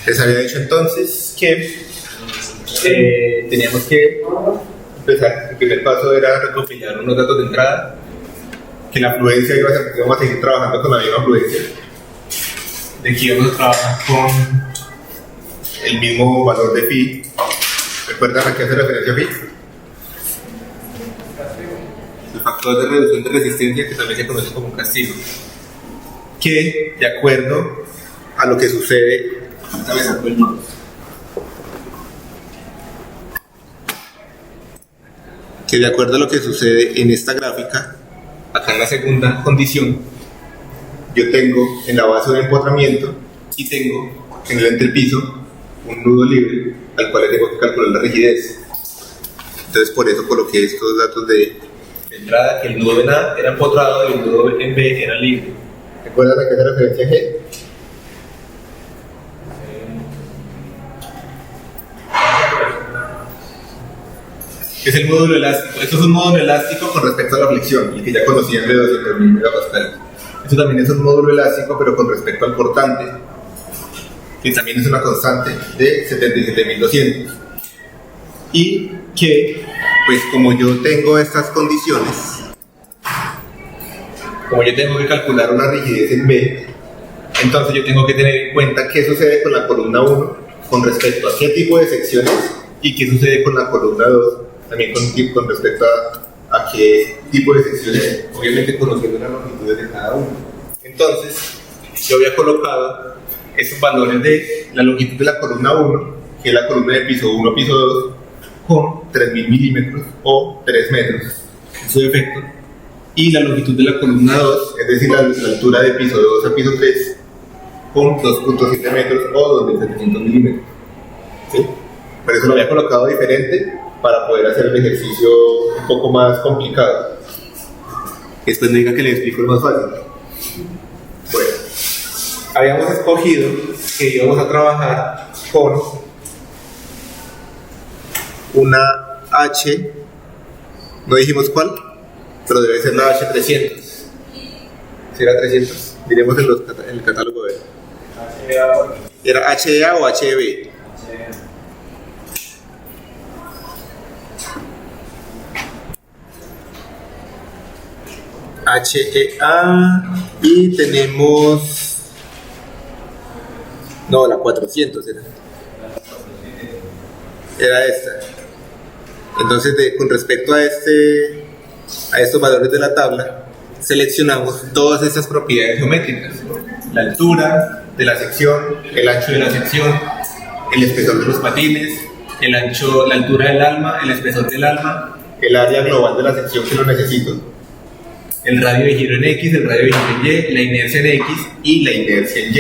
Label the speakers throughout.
Speaker 1: Les había dicho entonces que teníamos que empezar. El primer paso era recopilar unos datos de entrada, que la afluencia íbamos a seguir trabajando con la misma afluencia, de que íbamos a trabajar con el mismo valor de phi. ¿Recuerdan a qué hace referencia phi? El factor de reducción de resistencia, que también se conoce como un castigo, que de acuerdo a lo que sucede, que de acuerdo a lo que sucede en esta gráfica, acá en la segunda condición, yo tengo en la base un empotramiento y tengo en el entrepiso un nudo libre al cual le tengo que calcular la rigidez. Entonces por eso coloqué estos datos de entrada, que el nudo en A era empotrado y el nudo en B era libre. ¿Recuerdan a qué hace referencia G? Es el módulo elástico. Esto es un módulo elástico con respecto a la flexión, el que ya conocían de 200.000 megapascal. Esto también es un módulo elástico, pero con respecto al portante, que también es una constante de 77.200. Y que, pues como yo tengo estas condiciones, como yo tengo que calcular una rigidez en B, entonces yo tengo que tener en cuenta qué sucede con la columna 1 con respecto a qué tipo de secciones y qué sucede con la columna 2 también con respecto a qué tipo de secciones, obviamente conociendo las longitudes de cada uno. Entonces, yo había colocado estos valores de la longitud de la columna 1, que es la columna de piso 1, piso 2, con 3.000 milímetros o 3 metros en su defecto, y la longitud de la columna 2, es decir, la altura de piso 2 a piso 3, con 2.7 metros o 2.700 milímetros. ¿Sí? Por eso lo había colocado diferente, para poder hacer el ejercicio un poco más complicado. Después me diga que le explico el más fácil. Bueno, habíamos escogido que íbamos a trabajar con una H, no dijimos cuál, pero debe ser la H300. Si era 300, diremos en el catálogo B. ¿Era HEA o HEB? HEA, y tenemos, no, la 400 era esta. Entonces con respecto a estos valores de la tabla, seleccionamos todas estas propiedades geométricas: la altura de la sección, el ancho de la sección, el espesor de los patines, la altura del alma, el espesor del alma, el área global de la sección que lo necesito, el radio de giro en X, el radio de giro en Y, la inercia en X y la inercia en Y.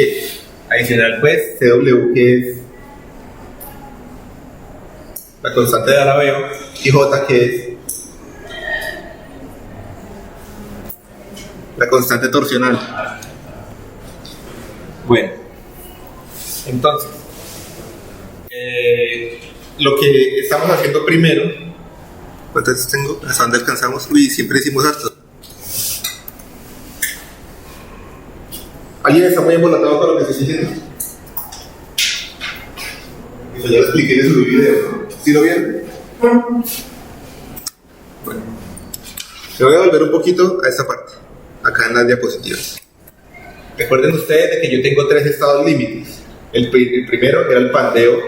Speaker 1: Adicional, pues, CW, que es la constante de alabeo, y J, que es la constante torsional. Bueno, entonces, lo que estamos haciendo primero, ¿cuántas tengo? ¿Hasta dónde alcanzamos? Uy, siempre hicimos harto. ¿Alguien está muy embolatado con lo que estoy diciendo? Eso ya lo expliqué en su video, ¿no? ¿Sí lo vieron? Bueno, me voy a volver un poquito a esta parte, acá en las diapositivas. Recuerden ustedes de que yo tengo 3 estados límites. El primero era el pandeo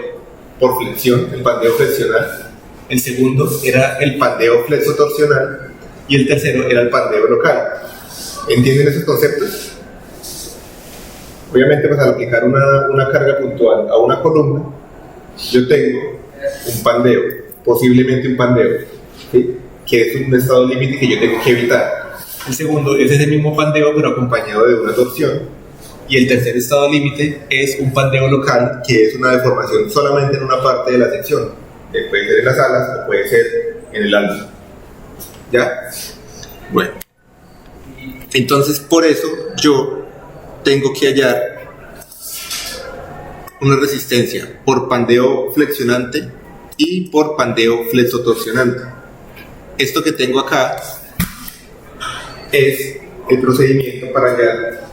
Speaker 1: por flexión, el pandeo flexional. El segundo era el pandeo flexotorsional. Y el tercero era el pandeo local. ¿Entienden esos conceptos? Obviamente, pues al aplicar una carga puntual a una columna, yo tengo un pandeo, posiblemente un pandeo, ¿sí? Que es un estado límite que yo tengo que evitar. El segundo es ese mismo pandeo, pero acompañado de una torsión. Y el tercer estado límite es un pandeo local, que es una deformación solamente en una parte de la sección. Puede ser en las alas o puede ser en el alma. ¿Ya? Bueno. Entonces, por eso yo tengo que hallar una resistencia por pandeo flexionante y por pandeo flexotorsionante. Esto que tengo acá es el procedimiento para hallar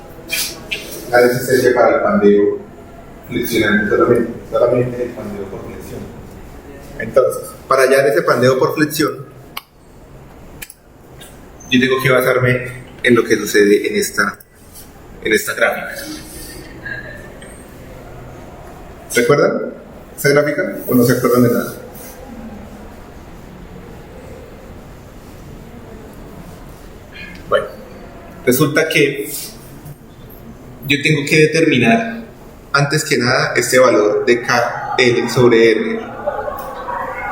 Speaker 1: la resistencia para el pandeo flexionando solamente el pandeo por flexión. Entonces, para hallar ese pandeo por flexión, yo tengo que basarme en lo que sucede en esta gráfica. ¿Se acuerdan esa gráfica o no se acuerdan de nada? Bueno, resulta que yo tengo que determinar antes que nada este valor de KL sobre R,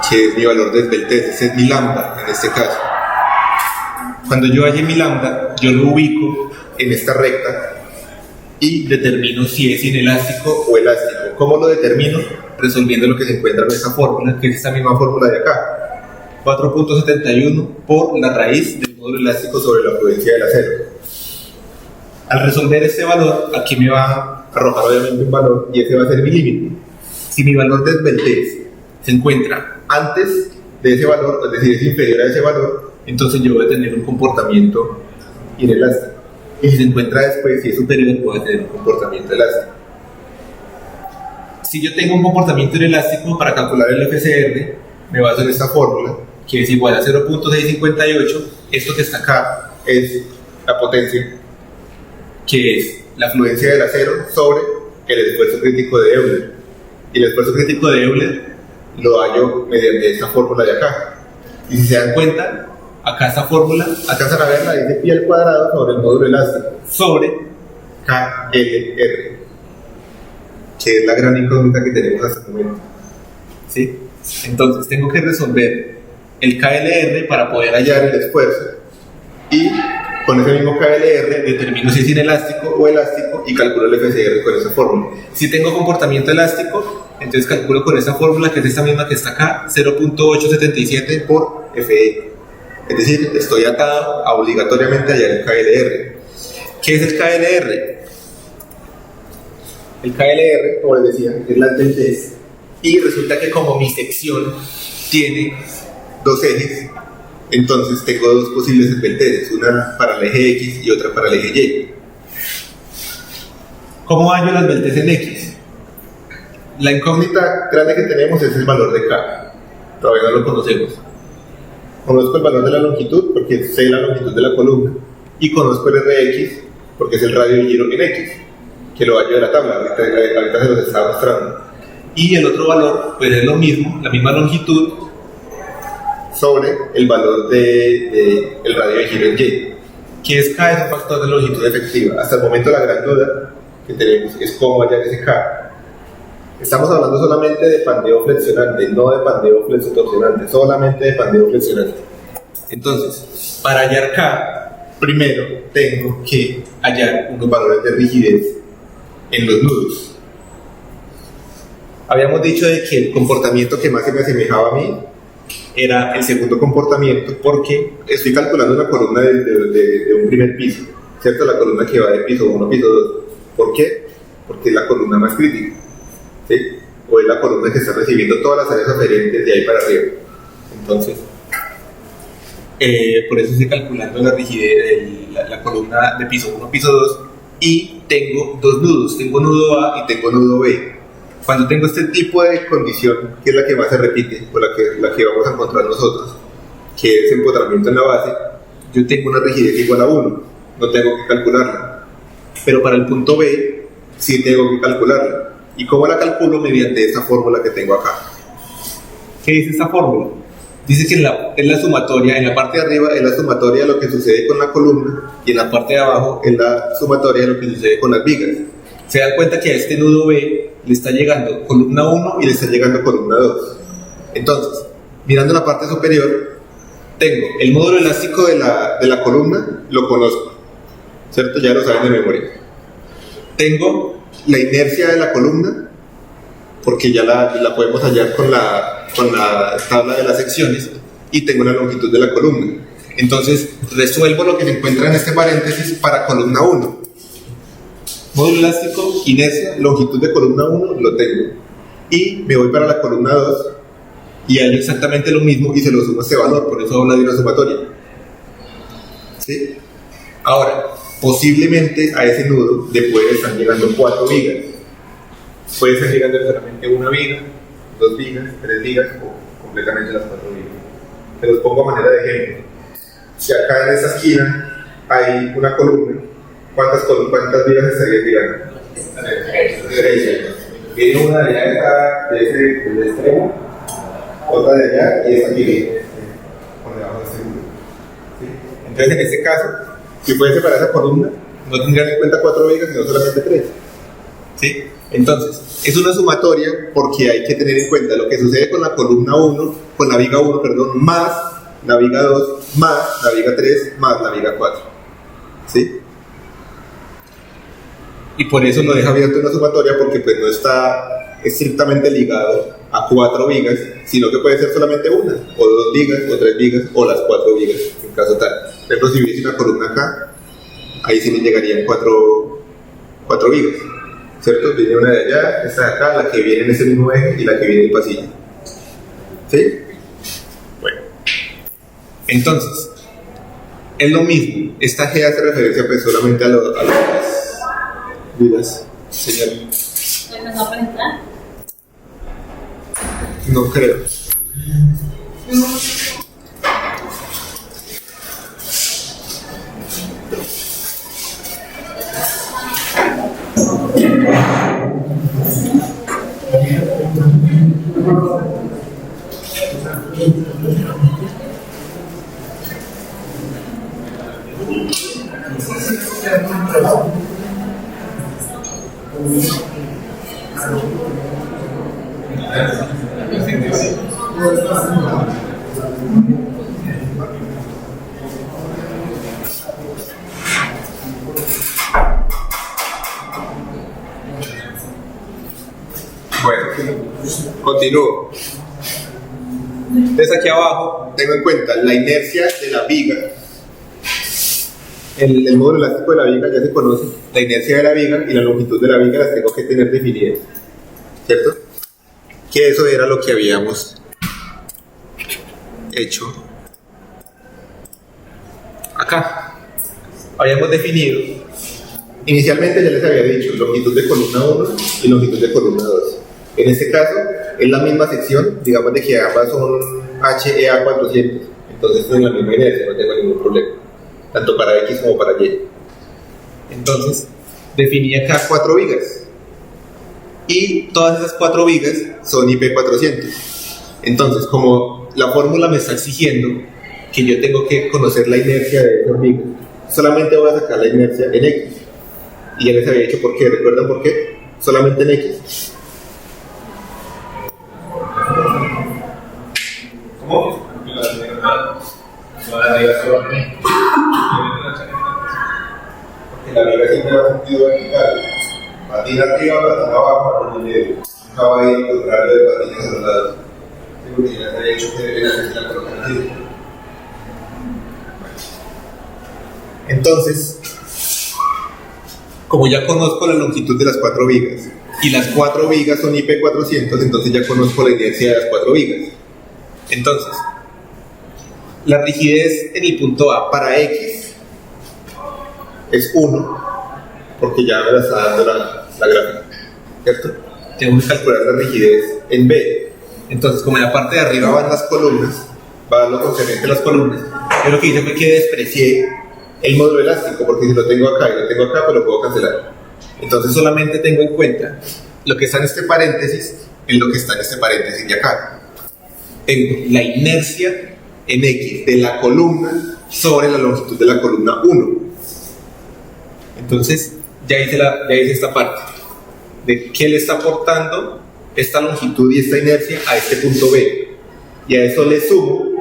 Speaker 1: que es mi valor de esbeltez, ese es mi lambda en este caso. Cuando yo halle mi lambda, yo lo ubico en esta recta y determino si es inelástico o elástico. ¿Cómo lo determino? Resolviendo lo que se encuentra en esta fórmula, que es esta misma fórmula de acá. 4.71 por la raíz del módulo elástico sobre la fluencia del acero. Al resolver este valor, aquí me va a arrojar obviamente un valor y ese va a ser mi límite. Si mi valor de esbeltez se encuentra antes de ese valor, es decir, es inferior a ese valor, entonces yo voy a tener un comportamiento inelástico. Y si se encuentra después, si es superior, voy a tener un comportamiento elástico. Si yo tengo un comportamiento inelástico, para calcular el FCR, me baso en esta fórmula, que es igual a 0.658. Esto que está acá es la potencia, que es la fluencia del acero sobre el esfuerzo crítico de Euler. Y el esfuerzo crítico de Euler lo hallo mediante esta fórmula de acá. Y si se dan cuenta, acá esta fórmula, alcanzan a verla, dice pi al cuadrado sobre el módulo elástico, sobre KLR, que es la gran incógnita que tenemos hasta el momento. ¿Sí? Entonces tengo que resolver el KLR para poder hallar el esfuerzo. Y con ese mismo KLR determino si es inelástico o elástico y calculo el FCR con esa fórmula. Si tengo comportamiento elástico, entonces calculo con esa fórmula, que es esta misma que está acá, 0.877 por FE. Es decir, estoy atado a obligatoriamente hallar el KLR. ¿Qué es el KLR? El KLR, como les decía, es la esbeltez. Y resulta que como mi sección tiene dos ejes, entonces tengo dos posibles esbelteces, una para el eje X y otra para el eje Y. ¿Cómo hallo la esbeltez en X? La incógnita grande que tenemos es el valor de K. Todavía no lo conocemos. Conozco el valor de la longitud porque sé la longitud de la columna, y conozco el Rx porque es el radio de giro en X, que lo hallo de la tabla, ahorita se los estaba mostrando. Y el otro valor pues es lo mismo, la misma longitud sobre el valor de el radio de giro en Y, que es K, es un factor de longitud efectiva. Hasta el momento la gran duda que tenemos es cómo hallar ese K. Estamos hablando solamente de pandeo flexionante, no de pandeo flexotorsionante, solamente de pandeo flexionante. Entonces, para hallar K, primero tengo que hallar unos valores de rigidez en los nudos. Habíamos dicho de que el comportamiento que más se me asemejaba a mí era el segundo comportamiento, porque estoy calculando una columna de un primer piso, ¿cierto? La columna que va de piso 1 a piso 2. ¿Por qué? Porque es la columna más crítica, ¿sí? O es la columna que está recibiendo todas las áreas aferentes de ahí para arriba. Entonces, por eso estoy calculando la rigidez, la columna de piso 1 a piso 2, y tengo dos nudos, tengo nudo A y tengo nudo B. Cuando tengo este tipo de condición, que es la que más se repite, o la que vamos a encontrar nosotros, que es empotramiento en la base, yo tengo una rigidez igual a 1, no tengo que calcularla. Pero para el punto B, sí tengo que calcularla. ¿Y cómo la calculo? Mediante esta fórmula que tengo acá. ¿Qué dice esta fórmula? Dice que es la sumatoria, en la parte de arriba es la sumatoria de lo que sucede con la columna, y en la parte de abajo es la sumatoria de lo que sucede con las vigas. Se dan cuenta que a este nudo B le está llegando columna 1 y le está llegando columna 2. Entonces, mirando la parte superior, tengo el módulo elástico de la columna, lo conozco, ¿cierto? Ya lo saben de memoria. Tengo la inercia de la columna, porque ya la podemos hallar con la tabla de las secciones, y tengo la longitud de la columna. Entonces, resuelvo lo que se encuentra en este paréntesis para columna 1. Módulo elástico, inercia, longitud de columna 1, lo tengo. Y me voy para la columna 2 y hallo exactamente lo mismo y se lo sumo a este valor, por eso habla de una sumatoria. ¿Sí? Ahora, posiblemente a ese nudo le pueden estar llegando 4 vigas. puede ser llegando solamente una viga, 2 vigas, 3 vigas o completamente las 4 vigas. Te los pongo a manera de ejemplo. Si acá en esta esquina hay una columna, ¿cuántas vigas estarían llegando? 3. Viene una de allá del extremo, otra de allá y esta aquí viene por debajo de este muro. ¿Sí? Entonces, en este caso, si puedes separar esa columna, no tendrían en cuenta 4 vigas, sino solamente 3. ¿Sí? Entonces, es una sumatoria porque hay que tener en cuenta lo que sucede con la columna 1, con la viga 1, perdón, más la viga 2, más la viga 3, más la viga 4. ¿Sí? Y por eso lo deja abierto una sumatoria, porque pues no está estrictamente ligado a 4 vigas, sino que puede ser solamente una, o 2 vigas, o 3 vigas, o las 4 vigas, en caso tal. Por ejemplo, si hubiese una columna acá, ahí sí le llegarían 4 vigas, ¿cierto? Viene una de allá, esta de acá, la que viene en ese mismo eje y la que viene en el pasillo. ¿Sí? Bueno. Entonces, es lo mismo. Esta G hace referencia pues solamente a las vigas, señor.
Speaker 2: ¿No va a penetrar?
Speaker 1: No creo. Bueno, continúo. Entonces aquí abajo tengo en cuenta la inercia de la viga. El módulo elástico de la viga ya se conoce. La inercia de la viga y la longitud de la viga las tengo que tener definidas, ¿cierto? Que eso era lo que habíamos hecho acá. Habíamos definido, inicialmente ya les había dicho longitud de columna 1 y longitud de columna 2. En este caso es la misma sección, digamos de que ambas son HEA 400, entonces tienen la misma inercia, no tengo ningún problema, tanto para X como para Y. Entonces definí acá 4 vigas y todas esas 4 vigas son IP400. Entonces, como la fórmula me está exigiendo que yo tengo que conocer la inercia de esas vigas, solamente voy a sacar la inercia en X. Y ya les había dicho por qué, ¿recuerdan por qué? Solamente en X. ¿Cómo? Porque la viga siempre va en sentido vertical. Patín arriba, patín abajo, patín medio. Nunca va a ir al contrario de patines a los lados. Porque ya les había dicho que deben hacer la colocación así. Entonces, como ya conozco la longitud de las 4 vigas y las 4 vigas son IP400, entonces ya conozco la inercia de las 4 vigas. Entonces, la rigidez en el punto A para X es 1, porque ya me la está dando la gráfica, ¿cierto? Tengo que calcular la rigidez en B. Entonces, como en la parte de arriba van las columnas, va lo concerniente a las columnas, yo lo que hice fue que desprecié el módulo elástico, porque si lo tengo acá y lo tengo acá, pues lo puedo cancelar. Entonces solamente tengo en cuenta lo que está en este paréntesis y lo que está en este paréntesis de acá. Tengo la inercia en X de la columna sobre la longitud de la columna 1. Entonces ya hice esta parte de qué le está aportando esta longitud y esta inercia a este punto B, y a eso le sumo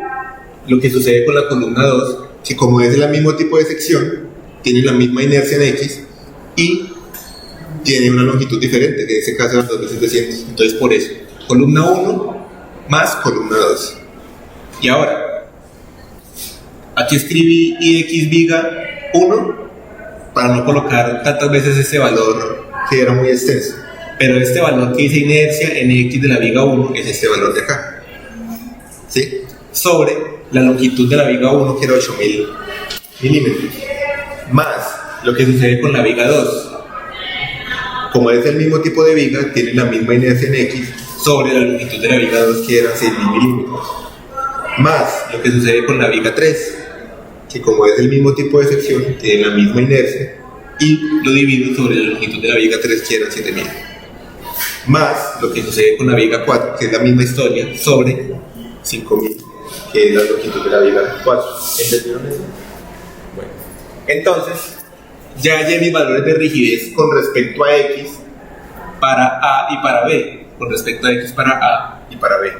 Speaker 1: lo que sucede con la columna 2, que como es el mismo tipo de sección, tiene la misma inercia en X y tiene una longitud diferente, que en este caso es 2700. Entonces por eso, columna 1 más columna 2. Y ahora, aquí escribí IX viga 1 para no colocar tantas veces ese valor que era muy extenso. Pero este valor que dice inercia en X de la viga 1 es este valor de acá, ¿sí? Sobre la longitud de la viga 1, que era 8000 milímetros, más lo que sucede con la viga 2. como es el mismo tipo de viga, tiene la misma inercia en X sobre la longitud de la viga 2, que era 6.000 milímetros. Más lo que sucede con la viga 3, que como es el mismo tipo de sección, tiene la misma inercia, y lo divido sobre la longitud de la viga 3, que eran 7.000. Más lo que sucede con la viga 4, que es la misma historia, sobre 5.000, que es la longitud de la viga 4. ¿Entendieron eso? Bueno, entonces ya hallé mis valores de rigidez con respecto a X para A y para B, con respecto a X para A y para B.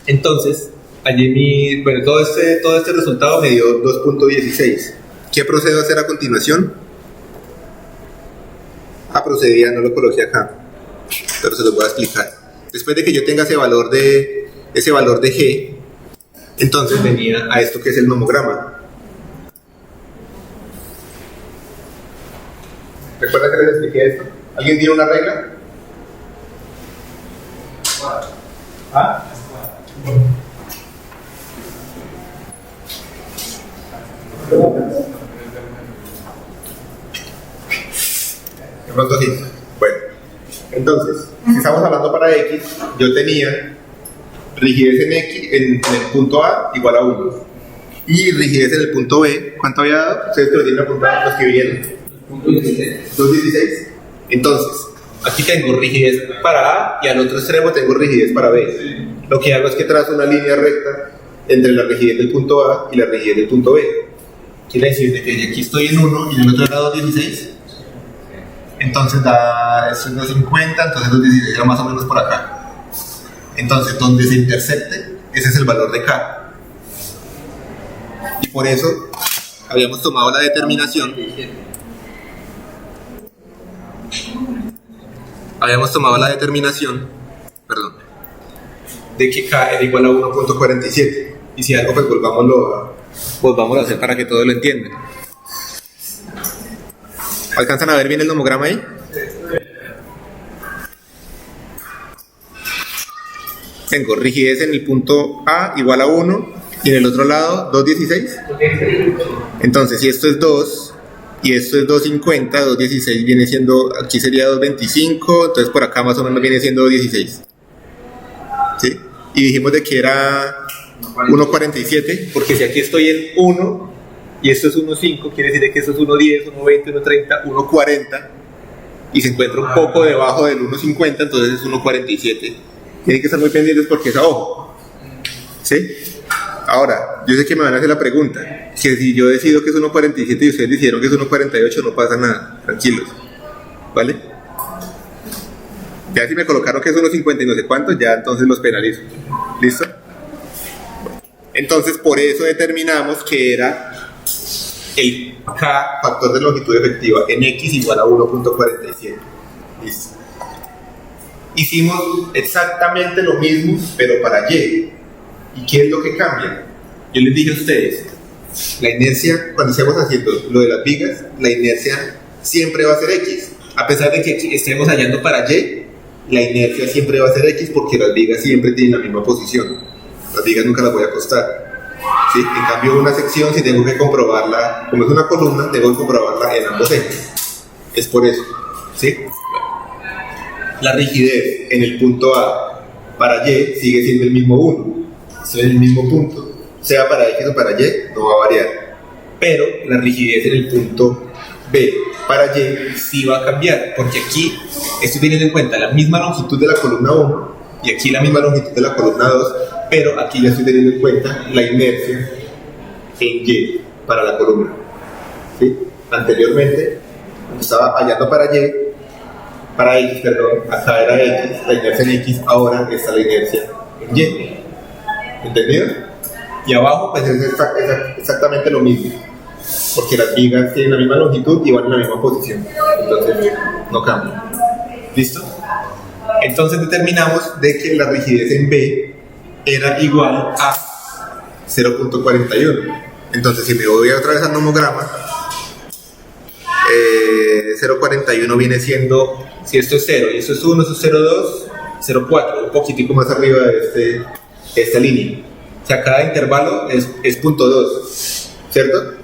Speaker 1: Entonces, hallé bueno, todo este resultado me dio 2.16. ¿Qué procedo a hacer a continuación? Procedía, no lo coloqué acá, pero se lo voy a explicar. Después de que yo tenga ese valor de G, entonces venía a esto que es el nomograma. ¿Recuerda que les expliqué esto? ¿Alguien tiene una regla? ¿Ah? De pronto sí. Bueno, entonces, si estamos hablando para X, yo tenía rigidez en X en el punto A igual a 1. Y rigidez en el punto B, ¿cuánto había dado? Ustedes que lo tienen apuntado, los que vieron. 2.16. Entonces, aquí tengo rigidez para A y al otro extremo tengo rigidez para B. Lo que hago es que trazo una línea recta entre la rigidez del punto A y la rigidez del punto B. Quiere decir que aquí estoy en 1 y en el otro lado 2.16. Entonces esto es 2.50, entonces 2.16 era más o menos por acá. Entonces, donde se intersecte, ese es el valor de K. Y por eso habíamos tomado la determinación. De que K era igual a 1.47. Y si algo, pues volvámoslo a hacer para que todos lo entiendan. ¿Alcanzan a ver bien el nomograma ahí? Tengo rigidez en el punto A igual a 1 y en el otro lado 2.16. Entonces, si esto es 2 y esto es 2.50, 2.16 viene siendo, aquí sería 2.25, entonces por acá más o menos viene siendo 2.16. ¿Sí? Y dijimos de que era 1.47, porque si aquí estoy en 1 y esto es 1.5, quiere decir que esto es 1.10, 1.20, 1.30, 1.40 y se encuentra un poco debajo del 1.50, entonces es 1.47. Tienen que estar muy pendientes porque es a ojo. ¿Sí? Ahora, yo sé que me van a hacer la pregunta, que si yo decido que es 1.47 y ustedes decidieron que es 1.48, no pasa nada, tranquilos, ¿vale? Ya si me colocaron que es 1.50 y no sé cuánto, ya entonces los penalizo. ¿Listo? Entonces, por eso determinamos que era el K, factor de longitud efectiva, en X igual a 1.47. Listo. Hicimos exactamente lo mismo, pero para Y. ¿Y qué es lo que cambia? Yo les dije a ustedes, la inercia, cuando estemos haciendo lo de las vigas, la inercia siempre va a ser X. A pesar de que estemos hallando para Y, la inercia siempre va a ser X porque las vigas siempre tienen la misma posición. Las vigas nunca las voy a acostar. ¿Sí? En cambio, una sección, si tengo que comprobarla, como es una columna, tengo que comprobarla en ambos ejes. Es por eso. ¿Sí? La rigidez en el punto A para Y sigue siendo el mismo 1. Estoy en el mismo punto. Sea para X o para Y, no va a variar. Pero la rigidez en el punto B para Y sí va a cambiar, porque aquí estoy teniendo en cuenta la misma longitud de la columna 1 y aquí la misma longitud de la columna 2, pero aquí ya estoy teniendo en cuenta la inercia en Y para la columna. ¿Sí? Anteriormente, cuando estaba hallando para X, perdón, acá era X, la inercia en X, ahora está la inercia en Y. ¿Entendido? Y abajo pues es exactamente lo mismo, porque las vigas tienen la misma longitud y van en la misma posición, entonces no cambia. ¿Listo? Entonces determinamos de que la rigidez en B era igual a 0.41. Entonces si me voy otra vez al nomograma, 0.41 viene siendo, si esto es 0 y esto es 1, esto es 0.2, 0.4, un poquitico más arriba de esta línea. O sea, cada intervalo es 0.2, ¿cierto?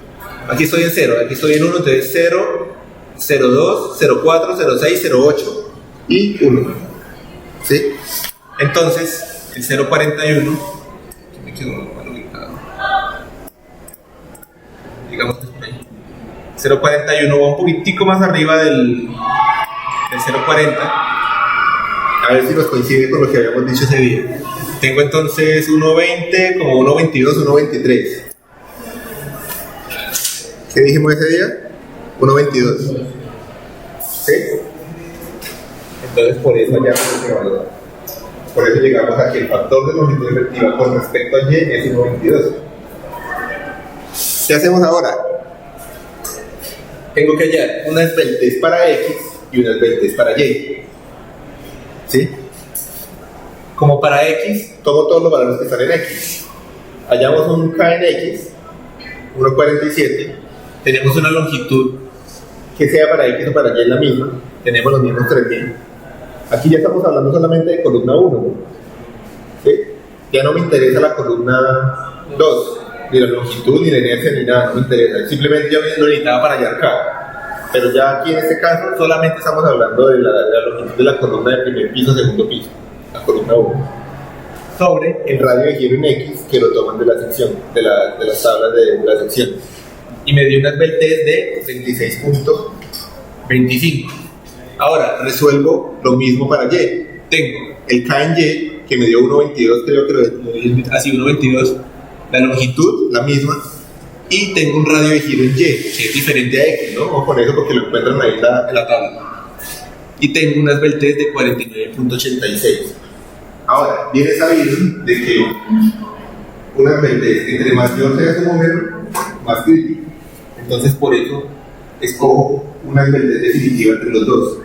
Speaker 1: Aquí estoy en 0, aquí estoy en 1, entonces 0, 0,2, 0,4, 0,6, 0,8 y 1. ¿Sí? Entonces, el 0,41, que me quedó mal ubicado, digamos que es por ahí. 0,41 va un poquitico más arriba del 0,40. A ver si nos coincide con lo que habíamos dicho ese día. Tengo entonces 1,20, como 1,22, 1,23. ¿Qué dijimos ese día? 1,22. ¿Sí? Entonces por eso hallamos ese valor. Por eso llegamos a que el factor de longitud efectiva con respecto a y es 1,22. ¿Qué hacemos ahora? Tengo que hallar una esbeltez para X y una esbeltez para Y. ¿Sí? Como para X, tomo todos los valores que están en X. Hallamos un K en X, 1,47. Tenemos una longitud que sea para X o para Y la misma. Tenemos los mismos 3.000. Aquí ya estamos hablando solamente de columna 1, ¿no? ¿Sí? Ya no me interesa la columna 2, ni la longitud, ni la inercia, ni nada, no me interesa. Simplemente yo lo necesitaba para hallar K. Pero ya aquí en este caso solamente estamos hablando de la longitud de la columna de primer piso, segundo piso, la columna 1. Sobre el radio de giro en X que lo toman de la sección, de las tablas de la sección. Y me dio una esbeltez de 26.25. Ahora resuelvo lo mismo para Y. Tengo el K en Y que me dio 1,22, creo que lo dije así, 1,22. La longitud, la misma. Y tengo un radio de giro en Y, que es diferente a X, ¿no? Vamos con eso porque lo encuentran ahí en la tabla. Y tengo una esbeltez de 49.86. Ahora, viene sabido de que una esbeltez, entre mayor sea su número, más crítico. Entonces, por eso, escojo una esbeltez definitiva entre los dos.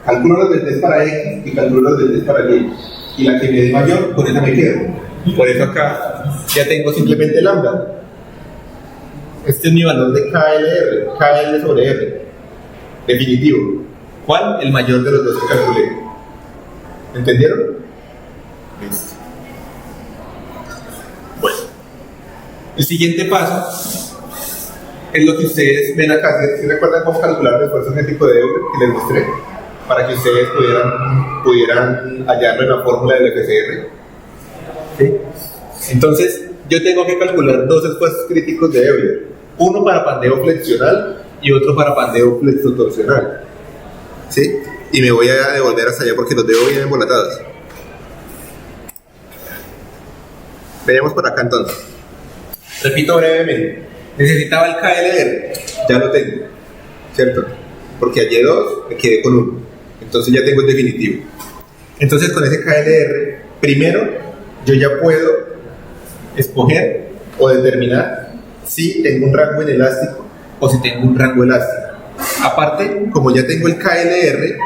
Speaker 1: Calculo la esbeltez para X y calculo la esbeltez para Y. Y la que me dé mayor, con esa me quedo. Por eso acá ya tengo simplemente lambda. Este es mi valor de KLR, KL sobre R. Definitivo. ¿Cuál? El mayor de los dos que calculé. ¿Entendieron? Listo. Bueno. El siguiente paso es lo que ustedes ven acá. ¿Se recuerdan cómo calcular el esfuerzo cinético de Euler que les mostré? Para que ustedes pudieran hallarlo en la fórmula del FCR. ¿Sí? Entonces, yo tengo que calcular dos esfuerzos críticos de Euler. Uno para pandeo flexional y otro para pandeo flexotorsional. ¿Sí? Y me voy a devolver hasta allá porque los dejo bien embolatados. Veamos por acá entonces. Repito brevemente. Necesitaba el KLR. Ya lo tengo. ¿Cierto? Porque a Y2 me quedé con 1. Entonces ya tengo el definitivo. Entonces con ese KLR, primero yo ya puedo escoger o determinar si tengo un rango inelástico o si tengo un rango elástico. Aparte, como ya tengo el KLR,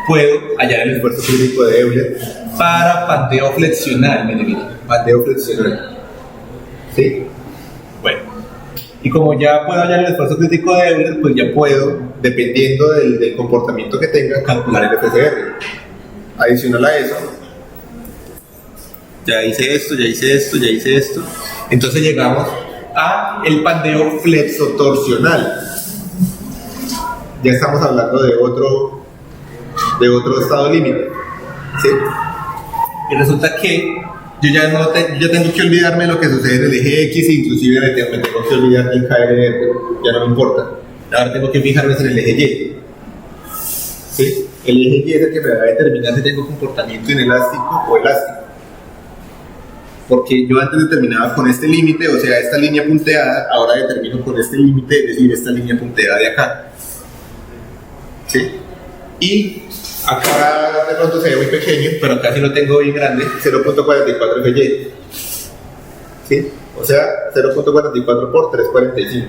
Speaker 1: puedo hallar el esfuerzo crítico de Euler para pandeo flexional. Pandeo flexional. ¿Sí? Bueno. Y como ya puedo hallar el esfuerzo crítico de Euler, pues ya puedo, dependiendo del comportamiento que tenga, calcular el FCR. Adicional a eso, ya hice esto, ya hice esto, ya hice esto. Entonces llegamos a el pandeo flexotorsional. Ya estamos hablando de otro estado límite. ¿Sí? Y resulta que yo tengo que olvidarme de lo que sucede en el eje X e inclusive me tengo que olvidar del KLR, ya no me importa. Ahora tengo que fijarme en el eje Y. ¿Sí? El eje Y es el que me va a determinar si tengo comportamiento inelástico o elástico. Porque yo antes determinaba con este límite, o sea, esta línea punteada, ahora determino con este límite, es decir, esta línea punteada de acá. ¿Sí? Y acá de pronto se ve muy pequeño, pero acá sí lo tengo bien grande, 0.44 FY. ¿Sí? O sea, 0.44 por 3.45.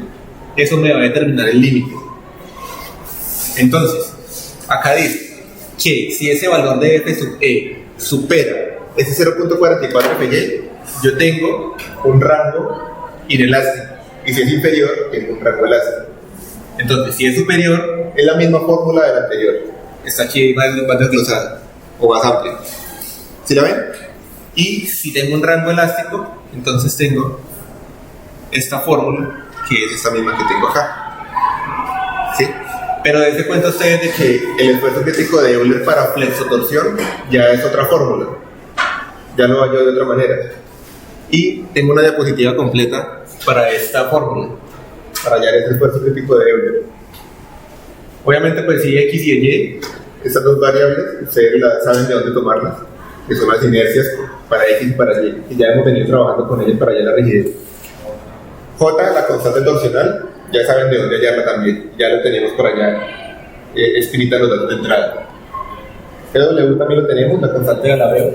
Speaker 1: Eso me va a determinar el límite. Entonces, acá dice que si ese valor de F sub E supera ese 0.44 FY, yo tengo un rango inelástico. Y si es inferior, tengo un rango elástico. Entonces, si es superior, es la misma fórmula de la anterior. Está aquí más desglosada o más amplia. ¿Sí la ven? Y si tengo un rango elástico, entonces tengo esta fórmula, que es esta misma que tengo acá. ¿Sí? Pero dense cuenta ustedes de que el esfuerzo crítico de Euler para flexotorsión ya es otra fórmula. Ya lo hallo de otra manera. Y tengo una diapositiva completa para esta fórmula, para hallar ese esfuerzo crítico de Euler. Obviamente, pues si X y Y, estas dos variables, ustedes saben de dónde tomarlas, que son las inercias para X y para Y, y ya hemos venido trabajando con ellas para hallar la rigidez. J, la constante torsional, ya saben de dónde hallarla también, ya lo tenemos por allá escrita en los datos de entrada. W también lo tenemos, la constante de la B.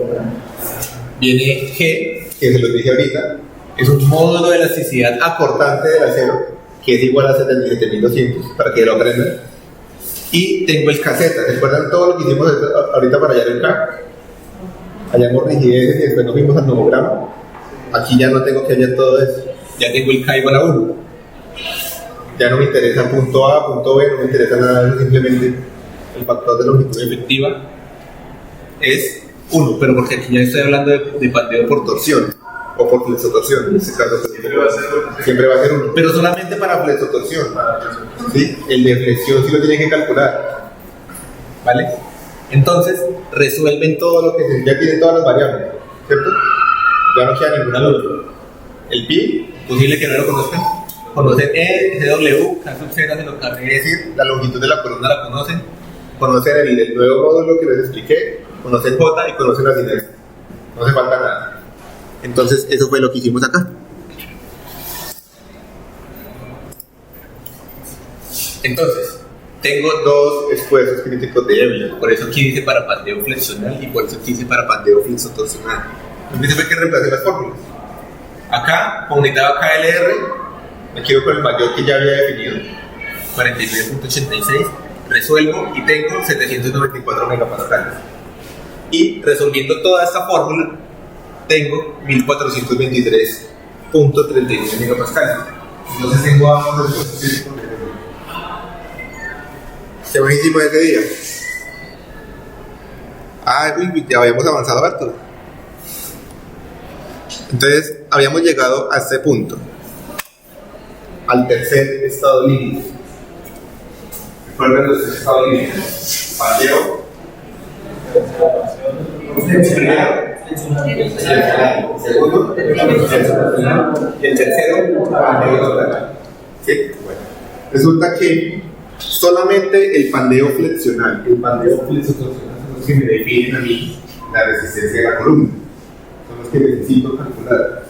Speaker 1: Viene G, que se los dije ahorita, es un módulo de elasticidad acortante del acero, que es igual a 77.200, para que lo aprendan. Y tengo el caseta, ¿recuerdan todo lo que hicimos ahorita para hallar el K? Hallamos rigideces y después nos fuimos al nomograma. Aquí ya no tengo que hallar todo eso, ya tengo el K igual a 1. Ya no me interesa punto A, punto B, no me interesa nada, simplemente el factor de longitud efectiva es 1, pero porque aquí ya estoy hablando de pandeo por torsión o por flexotorsión, en este caso siempre va a ser 1, pero solamente para flexotorsión, ¿sí? El de flexión sí lo tienen que calcular, ¿vale? Entonces resuelven todo lo que ya tienen todas las variables, ¿cierto? Ya no queda ninguna duda. El pi, posible que no lo conozcan, conocen E, GW, K sub 0 se lo cargué, es decir, la longitud de la columna la conocen el nuevo módulo que les expliqué, conocen J y conocen las inercias, no hace falta nada. Entonces eso fue lo que hicimos acá. Entonces tengo dos esfuerzos críticos de Euler, por eso aquí dice para pandeo flexional y por eso aquí dice para pandeo flexotorsional. Entonces fue que reemplacé las fórmulas. Acá, como necesitaba KLR, me quedo con el mayor que ya había definido, 49.86, resuelvo y tengo 794 megapascales. Y resolviendo toda esta fórmula, tengo 1423.39 megapascales. Entonces tengo ambos esfuerzos críticos de Euler. ¿Qué más hicimos ese día? Ya habíamos avanzado harto. Entonces, habíamos llegado a este punto, al tercer estado límite. ¿Recuerdan los tres estados límites? Pandeo, segundo, y el tercero, pandeo total. ¿Sí? Bueno, resulta que solamente el pandeo flexional, el pandeo flexotorsional son los que me definen a mí la resistencia de la columna. Son los que necesito calcular.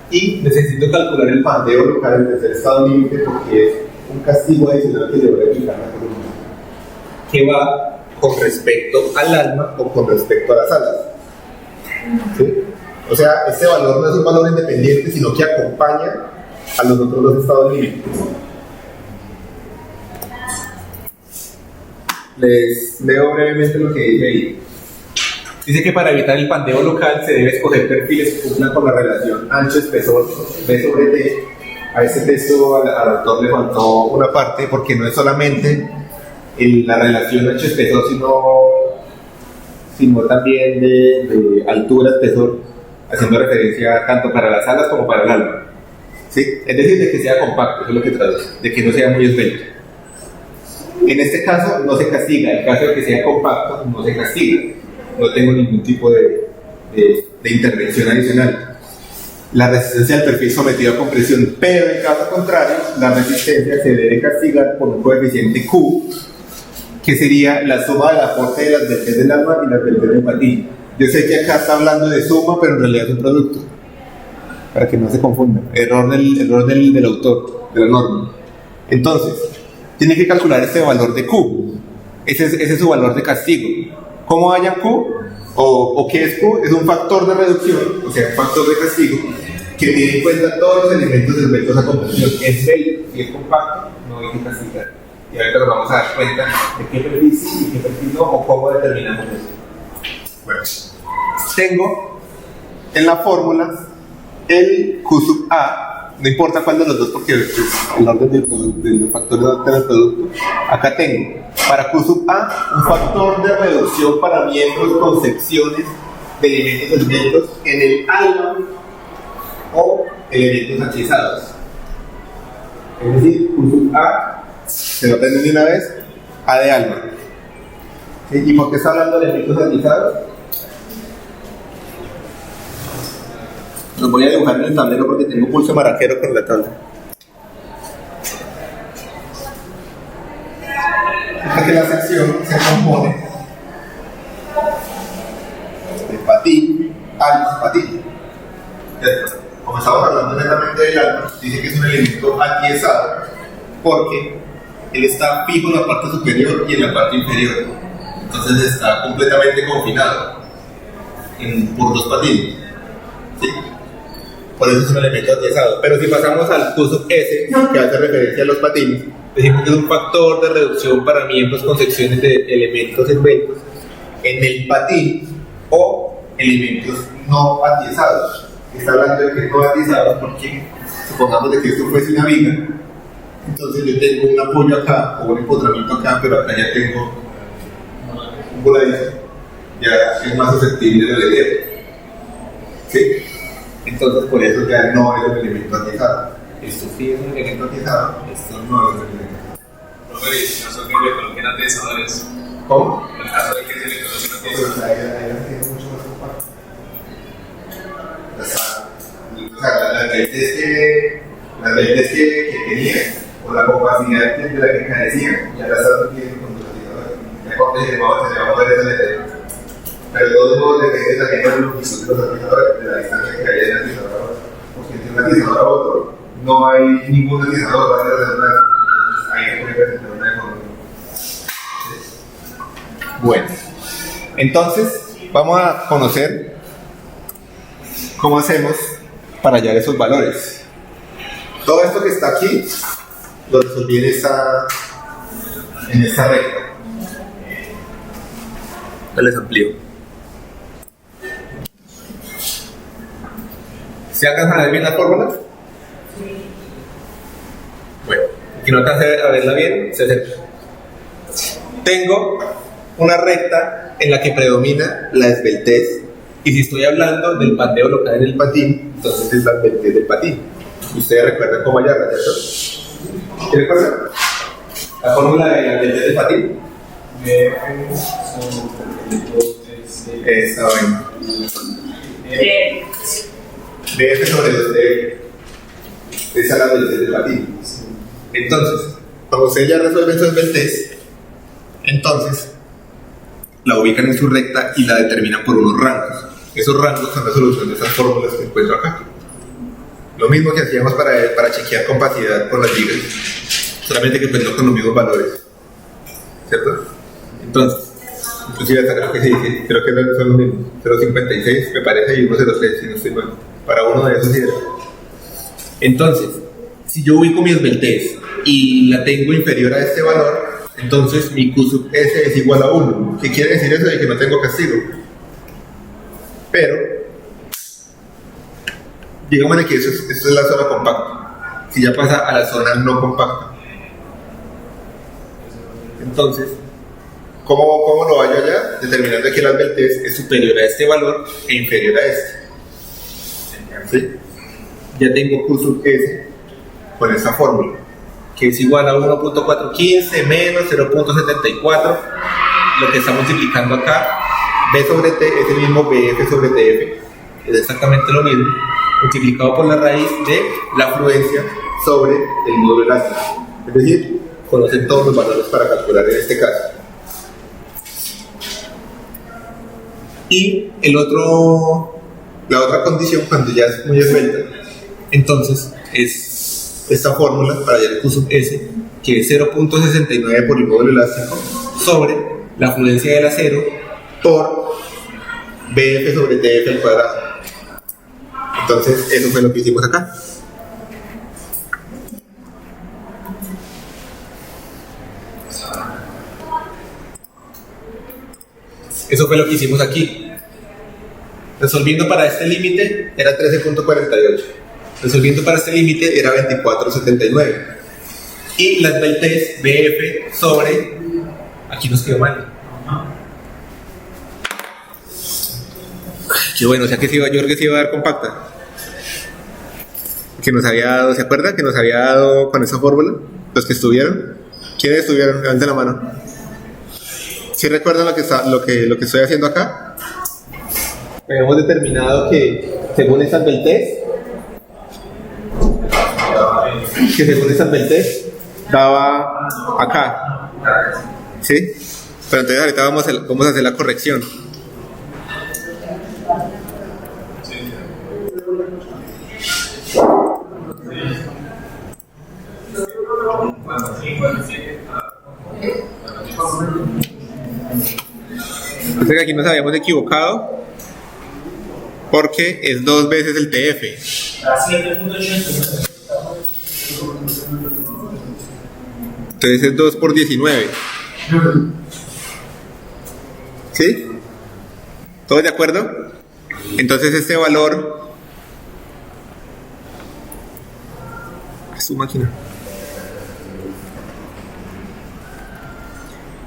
Speaker 1: Y necesito calcular el pandeo local del tercer estado límite porque es un castigo adicional que le voy a aplicar a la columna, que va con respecto al alma o con respecto a las alas. ¿Sí? O sea, este valor no es un valor independiente, sino que acompaña a los otros dos estados límites. Les leo brevemente lo que dice ahí. Dice que para evitar el pandeo local se debe escoger perfiles que cumplan con la relación ancho-espesor B sobre T. A este texto al autor le faltó una parte porque no es solamente la relación ancho-espesor, sino también de altura-espesor, haciendo referencia tanto para las alas como para el alma. ¿Sí? Es decir, de que sea compacto, eso es lo que traduce, de que no sea muy esbelto. En este caso no se castiga, en caso de que sea compacto no se castiga, no tengo ningún tipo de intervención adicional. La resistencia del perfil sometido a compresión, pero en caso contrario, la resistencia se debe castigar por un coeficiente Q, que sería la suma del aporte de las vertientes del alma y las vertientes del patín. Yo sé que acá está hablando de suma, pero en realidad es un producto, para que no se confundan. Error del autor, de la norma. Entonces, tiene que calcular este valor de Q. Ese es su valor de castigo. ¿Cómo haya Q? ¿O qué es Q? Es un factor de reducción, o sea, un factor de castigo, que tiene en cuenta todos los elementos esbeltos a compresión. Es esbelto, si es compacto, no hay que castigar. Y ahorita nos vamos a dar cuenta de qué perfil sí y qué perfil no, o cómo determinamos eso. Bueno, tengo en la fórmula el Q sub A, no importa cuál de los dos porque el orden de los factores no altera el producto. Acá tengo para Q sub A un factor de reducción para miembros con secciones de elementos esbeltos en el alma o elementos achizados. Es decir, Q sub A, se lo aprenden de una vez, A de alma. ¿Sí? ¿Y por qué está hablando de elementos analizados? Los voy a dibujar en el tablero porque tengo pulso maraquero con la tabla. Fíjate que la sección se compone de patín, alma, patín. Como estamos hablando netamente del alma, dice que es un elemento atiesado porque él está fijo en la parte superior y en la parte inferior. Entonces está completamente confinado por dos patines. ¿Sí? Por eso es un elemento atiesado. Pero si pasamos al Q S, que hace referencia a los patines, decimos que es un factor de reducción para miembros con secciones de elementos esbeltos en el patín o elementos no atiesados. Está hablando de que no atiesados porque supongamos de que esto fuese una viga, entonces yo tengo un apoyo acá o un empotramiento acá, pero acá ya tengo un voladizo, ya es más susceptible del relieve. ¿Sí? Entonces por eso ya no es un elemento atiesado. Esto sí es un elemento atiesado, esto no es un elemento atiesado.
Speaker 3: Profe, si no son que le coloquen atiesadores.
Speaker 1: ¿Cómo?
Speaker 3: En caso de que se le coloquen
Speaker 1: Pero
Speaker 3: atiesadores.
Speaker 1: ahí es mucho más compacto. O sea, las leyes que tenía, o la capacidad de la que carecía, ya la están metiendo con los atizadores. Mejor se le va a mover esa letra. Pero de todos modos depende también de la longitud de los atizadores, de la distancia que haya en el atizador. Porque entre un atizador a otro, no hay ningún atizador va a ser redundante. Ahí se puede presentar una economía. Bueno, entonces vamos a conocer cómo hacemos para hallar esos valores. Todo esto que está aquí lo resolví en esta recta. Les amplío. ¿Se alcanzan a ver bien las fórmulas? Bueno, si no alcanzan a verla bien, se acerca. Tengo una recta en la que predomina la esbeltez. Y si estoy hablando del pandeo local en el patín, entonces es la esbeltez del patín. Ustedes recuerdan cómo hallarla, ¿cierto? ¿Qué recuerdan? La fórmula de la esbeltez del patín. Esa vaina. BF sobre 2DF. Esa es la esbeltez del patín. Entonces, cuando ustedes ya resuelven su esbeltez, entonces la ubican en su recta y la determinan por unos rangos. Esos rangos son la solución de esas fórmulas que encuentro acá. Lo mismo que hacíamos para chequear compacidad con las ligas, solamente que pues no con los mismos valores, ¿cierto? Entonces, inclusive hasta creo que se dice, creo que son los mismos, 0.56 me parece y 1.03 si no estoy mal, para uno de esos sí era. Entonces, si yo ubico mi esbeltez y la tengo inferior a este valor, entonces mi Q sub S es igual a 1. ¿Qué quiere decir eso? De que no tengo castigo. Pero, digamos que esto es la zona compacta. Si ya pasa a la zona no compacta. Entonces, ¿cómo lo hallo allá? Determinando que la esbeltez es superior a este valor e inferior a este. ¿Sí? Ya tengo Q sub S con esta fórmula, que es igual a 1.415 menos 0.74, lo que está multiplicando acá, B sobre T es el mismo BF sobre TF, es exactamente lo mismo, multiplicado por la raíz de la afluencia sobre el módulo elástico. Es decir, conocen todos los valores para calcular en este caso. Y la otra condición, cuando ya es muy esbelta, entonces es esta fórmula para hallar Q sub S, que es 0.69 por el módulo elástico sobre la afluencia del acero por BF sobre TF al cuadrado. Entonces eso fue lo que hicimos acá. Eso fue lo que hicimos aquí. Resolviendo para este límite era 13.48. Resolviendo para este límite era 24.79. Y la esbeltez BF sobre... Aquí nos quedó mal. Qué bueno, o sea que yo creo que se iba a dar compacta. Que nos había dado, ¿se acuerda? Que nos había dado con esa fórmula. Los que estuvieron. ¿Quiénes estuvieron? Levanten la mano. ¿Sí recuerdan lo que estoy haciendo acá? Hemos determinado que según esta beltez, daba acá, ¿sí? Pero entonces ahorita vamos a hacer la corrección. Entonces aquí nos habíamos equivocado porque es 2 veces el TF. Entonces es 2 por 19. ¿Sí? ¿Todos de acuerdo? Entonces este valor... Es su máquina.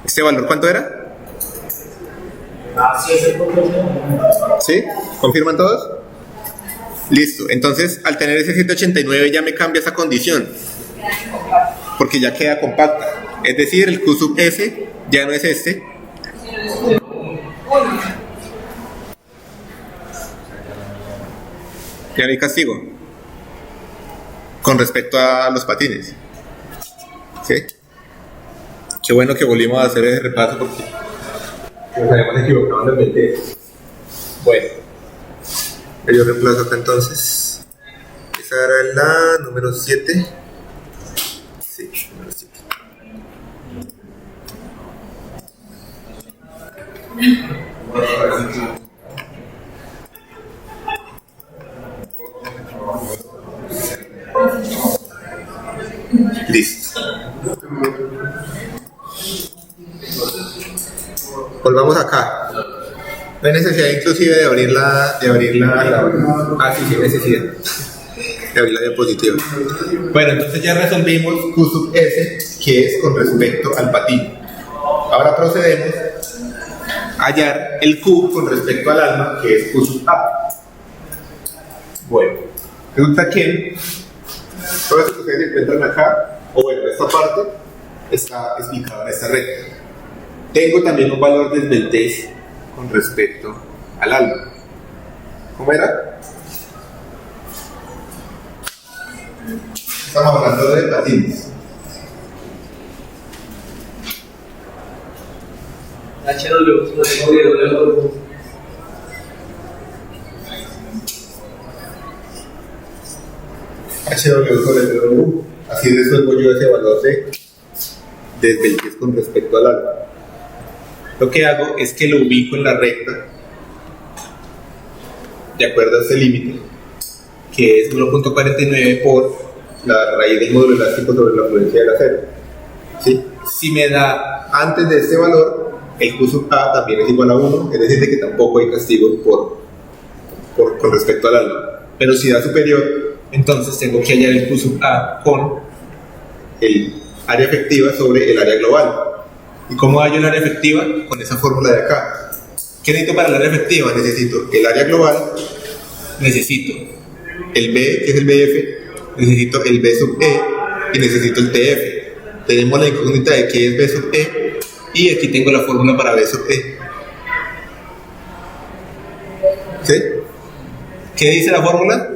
Speaker 1: ¿Este valor cuánto era? ¿Sí? ¿Confirman todos? Listo. Entonces, al tener ese 189 ya me cambia esa condición. Porque ya queda compacta. Es decir, el Q sub S ya no es este. Ya no hay castigo. Con respecto a los patines. ¿Sí? Qué bueno que volvimos a hacer ese repaso porque nos habíamos equivocado en el 20. Bueno, yo reemplazo acá entonces. Esa era la número 7. Sí, número 7. Listo. Volvamos acá. No hay necesidad inclusive de abrir la sí, necesidad de abrir la diapositiva. Bueno, entonces ya resolvimos Q sub S, que es con respecto al patín. Ahora procedemos a hallar el Q con respecto al alma, que es Q sub A. Bueno, resulta que todo esto que ustedes encuentran acá, o bueno, esta parte está explicada en esta recta. Tengo también un valor de esbeltez con respecto al alma. ¿Cómo era? Estamos hablando de patines. HW sobre W. Así resuelvo yo ese valor de desbeltez con respecto al alma. Lo que hago es que lo ubico en la recta de acuerdo a este límite, que es 1.49 por la raíz del módulo elástico sobre la fluencia del acero. ¿Sí? Si me da antes de este valor, el Q sub A también es igual a 1, es decir, de que tampoco hay castigo con respecto al alma. Pero si da superior, entonces tengo que hallar el Q sub A con el área efectiva sobre el área global. ¿Y cómo hallo el área efectiva? Con esa fórmula de acá. ¿Qué necesito para el área efectiva? Necesito el área global, necesito el B, que es el BF, necesito el B sub E y necesito el TF. Tenemos la incógnita de qué es B sub E y aquí tengo la fórmula para B sub E. ¿Sí? ¿Qué dice la fórmula?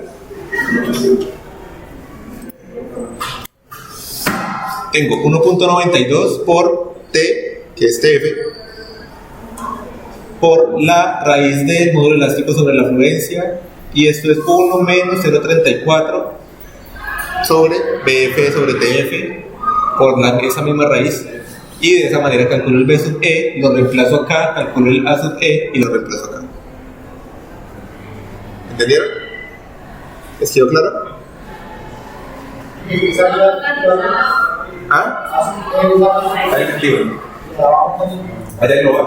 Speaker 1: Tengo 1.92 por T, que es TF, por la raíz del módulo elástico sobre la fluencia, y esto es 1 menos 0.34 sobre BF sobre TF por esa misma raíz, y de esa manera calculo el B sub E, lo reemplazo acá, calculo el A sub E y lo reemplazo acá. ¿Entendieron? ¿Les quedó claro? ¿Ah? Área efectiva. Área global.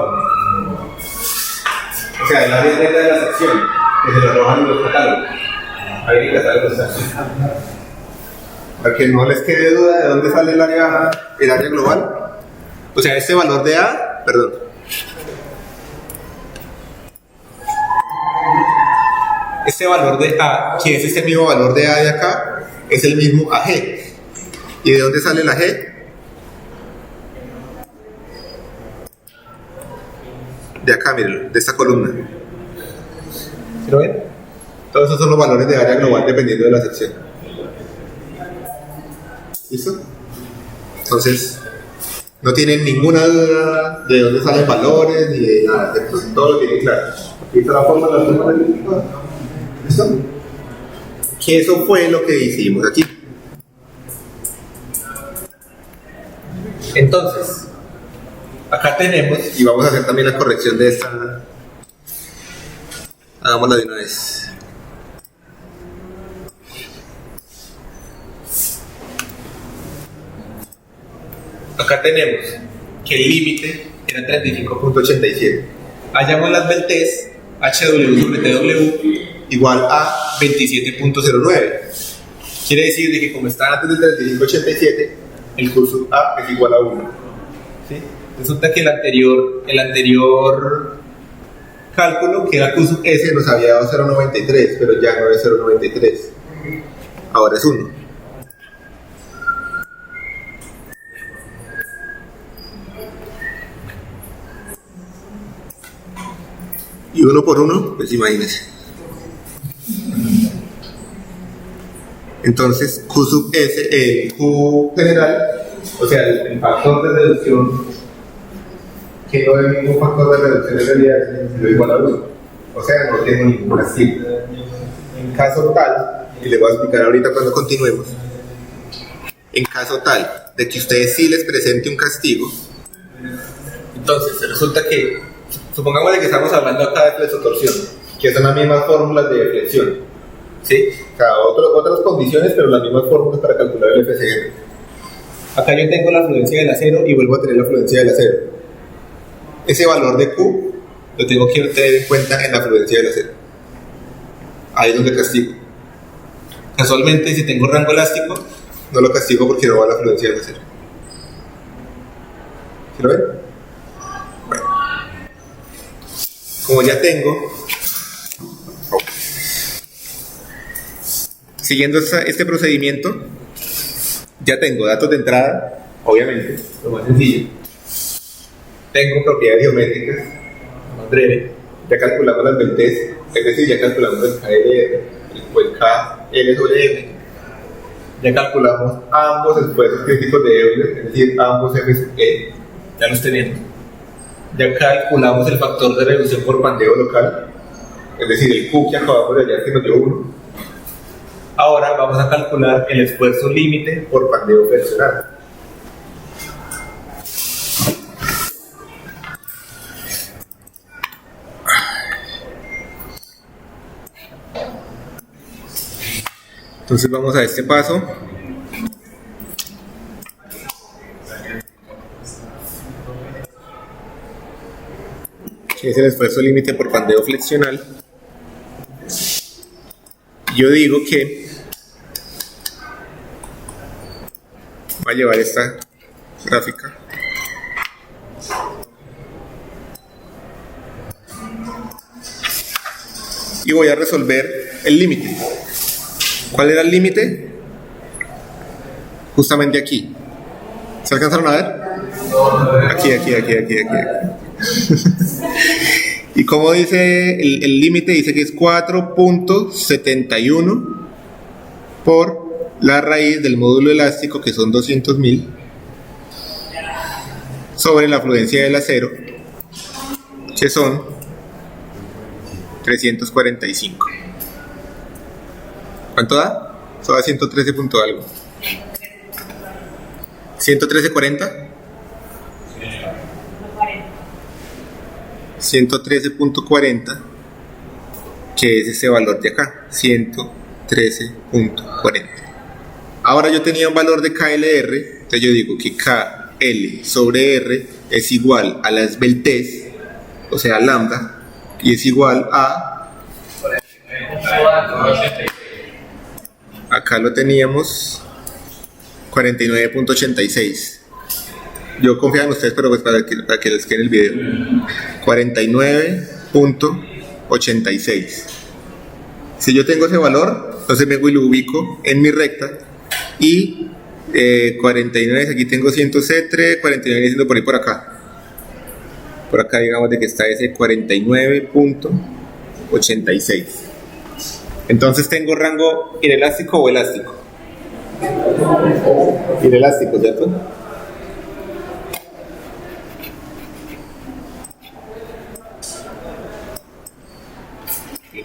Speaker 1: O sea, el área neta de la sección, que se lo arrojan en los catálogos. Ahí que catálogos está. Para que no les quede duda de dónde sale el área global. O sea, este valor de A, perdón. Este valor de A, que es este mismo valor de A de acá, es el mismo AG. ¿Y de dónde sale la G? de acá, miren, de esta columna. ¿Sí lo ven? Todos esos son los valores de área global dependiendo de la sección. ¿Listo? Entonces, no tienen ninguna duda de dónde salen valores ni de nada, entonces todo lo tienen claro. Aquí está la fórmula del indicador. ¿Listo? Que eso fue lo que hicimos aquí. Entonces, acá tenemos, y vamos a hacer también la corrección de esta. Hagámosla de una vez. Acá tenemos que el límite era 35.87. Hallamos las beltes HW sobre TW igual a 27.09. Quiere decir de que como está antes del 35.87, el curso A es igual a 1. ¿Sí? Resulta que el anterior cálculo, que era curso S, nos había dado 0.93, pero ya no es 0.93. Ahora es 1. Y 1 por 1, pues imagínense. Entonces, Q sub S, el Q general, o sea, el factor de reducción, que no es el mismo factor de reducción en realidad, es igual a 1. O sea, no tengo ningún castigo. En caso tal, y les voy a explicar ahorita cuando continuemos, en caso tal de que ustedes sí les presente un castigo, entonces resulta que, supongamos de que estamos hablando acá de flexitorsión, que son las mismas fórmulas de flexión, ¿sí? O sea, otras condiciones, pero las mismas fórmulas para calcular el FCM. Acá yo tengo la fluencia del acero y vuelvo a tener la fluencia del acero. Ese valor de Q lo tengo que tener en cuenta en la fluencia del acero. Ahí es donde castigo. Casualmente, si tengo rango elástico, no lo castigo porque no va a la fluencia del acero. ¿Sí lo ven? Bueno. Como ya tengo, siguiendo este procedimiento, ya tengo datos de entrada, obviamente, lo más sencillo. Tengo propiedades geométricas, más breve, ya calculamos las beltes, es decir, ya calculamos el KLR, el KL sobre M, ya calculamos ambos esfuerzos críticos de Euler, es decir, ambos FE, ya los tenemos. Ya calculamos el factor de reducción por pandeo local, es decir, el Q que acabamos de hallar que nos dio 1. Ahora vamos a calcular el esfuerzo límite por pandeo friccional. Entonces vamos a este paso. Que es el esfuerzo límite por pandeo flexional. Yo digo que voy a llevar esta gráfica. Y voy a resolver el límite. ¿Cuál era el límite? Justamente aquí. ¿Se alcanzaron a ver? Aquí. Y como dice el límite, dice que es 4.71 por la raíz del módulo elástico, que son 200.000, sobre la fluencia del acero, que son 345. ¿Cuánto da? Eso da 113 punto algo. 113.40. 113.40, que es ese valor de acá, 113.40. Ahora yo tenía un valor de KLR, entonces yo digo que KL sobre R es igual a la esbeltez, o sea lambda, y es igual a, acá lo teníamos, 49.86. Yo confío en ustedes, pero pues para que les quede el video. 49.86. Si yo tengo ese valor, entonces vengo y lo ubico en mi recta. Y 49, aquí tengo 107, 49 diciendo por ahí por acá. Por acá digamos de que está ese 49.86. Entonces tengo rango inelástico o elástico. Inelástico, ¿cierto?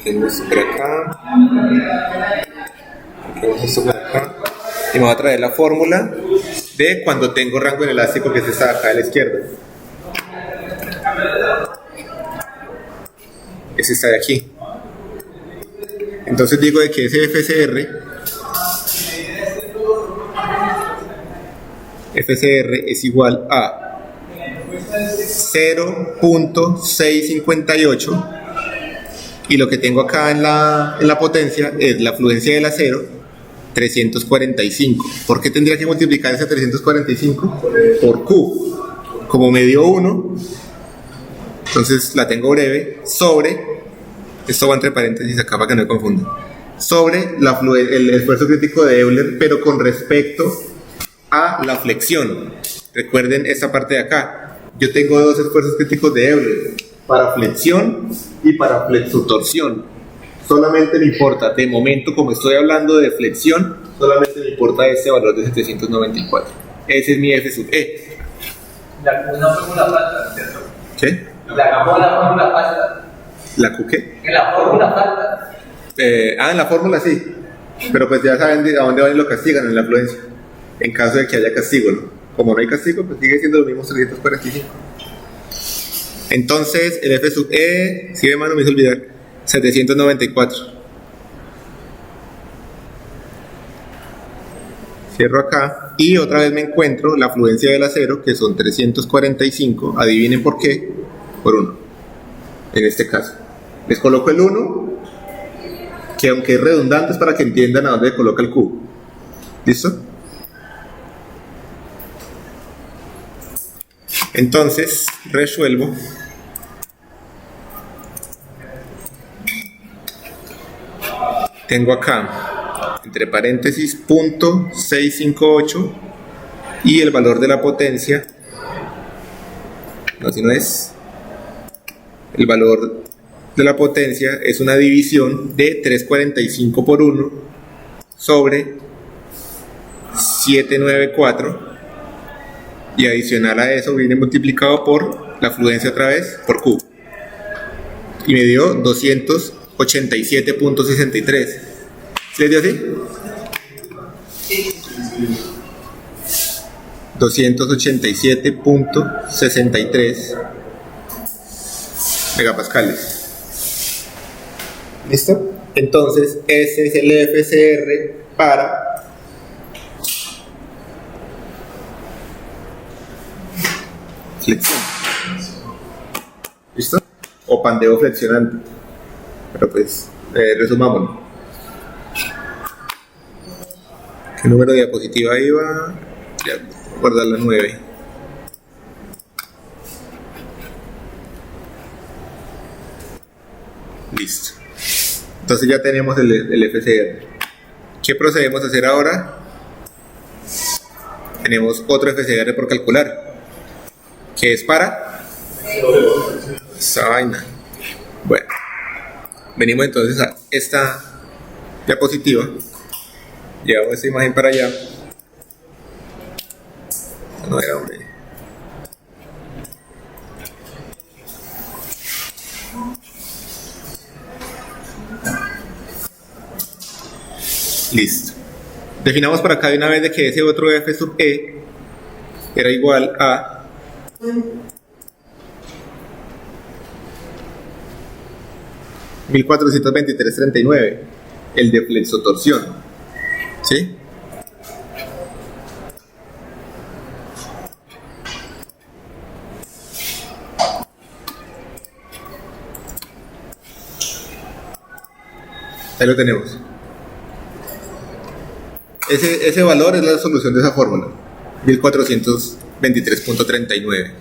Speaker 1: Tenemos esto por acá. Tenemos esto por acá. Y me voy a traer la fórmula de cuando tengo rango inelástico, que es esta de acá a la izquierda. Es esta de aquí. Entonces digo de que ese FCR es igual a 0.658, y lo que tengo acá en la potencia es la fluencia del acero, 345. ¿Por qué tendría que multiplicar ese 345? Por Q. Como me dio 1, entonces la tengo breve, sobre, esto va entre paréntesis acá para que no me confunda, sobre el esfuerzo crítico de Euler, pero con respecto a la flexión. Recuerden esta parte de acá. Yo tengo dos esfuerzos críticos de Euler, para flexión y para flexotorsión. Solamente me importa, de momento, como estoy hablando de flexión, solamente me importa este valor de 794. Ese es mi F sub E.
Speaker 4: Una fórmula falta, ¿cierto?
Speaker 1: ¿Qué?
Speaker 4: La fórmula falta.
Speaker 1: ¿La Q qué?
Speaker 4: En la fórmula falta.
Speaker 1: En la fórmula sí. Pero pues ya saben a dónde van y lo castigan, en la afluencia. En caso de que haya castigo, ¿no? Como no hay castigo, pues sigue siendo los mismos 345. Entonces, el F sub E, si hermano me hizo olvidar, 794. Cierro acá y otra vez me encuentro la fluencia del acero, que son 345. Adivinen por qué. Por 1. En este caso. Les coloco el 1, que aunque es redundante es para que entiendan a dónde coloca el Q. ¿Listo? Entonces, resuelvo. Tengo acá, entre paréntesis, punto 658 y el valor de la potencia, no, si no es, el valor de la potencia es una división de 345 por 1 sobre 794, y adicional a eso viene multiplicado por la fluencia otra vez, por Q, y me dio 287.63. ¿Se dio así? 287.63 megapascales. ¿Listo? Entonces ese es el FCR para flexión. ¿Listo? O pandeo flexionante. Pero pues, resumámoslo. ¿Qué número de diapositiva iba? Ya, guardar la 9. Listo. Entonces ya tenemos el FCR. ¿Qué procedemos a hacer ahora? Tenemos otro FCR por calcular, que es para esa vaina. Bueno, venimos entonces a esta diapositiva, llevamos esta imagen para allá. No era, hombre. Listo. Definamos por acá de una vez de que ese otro F sub E era igual a $1,423.39, el de flexotorsión. ¿Sí? Ahí lo tenemos. Ese valor es la solución de esa fórmula, 1423.39.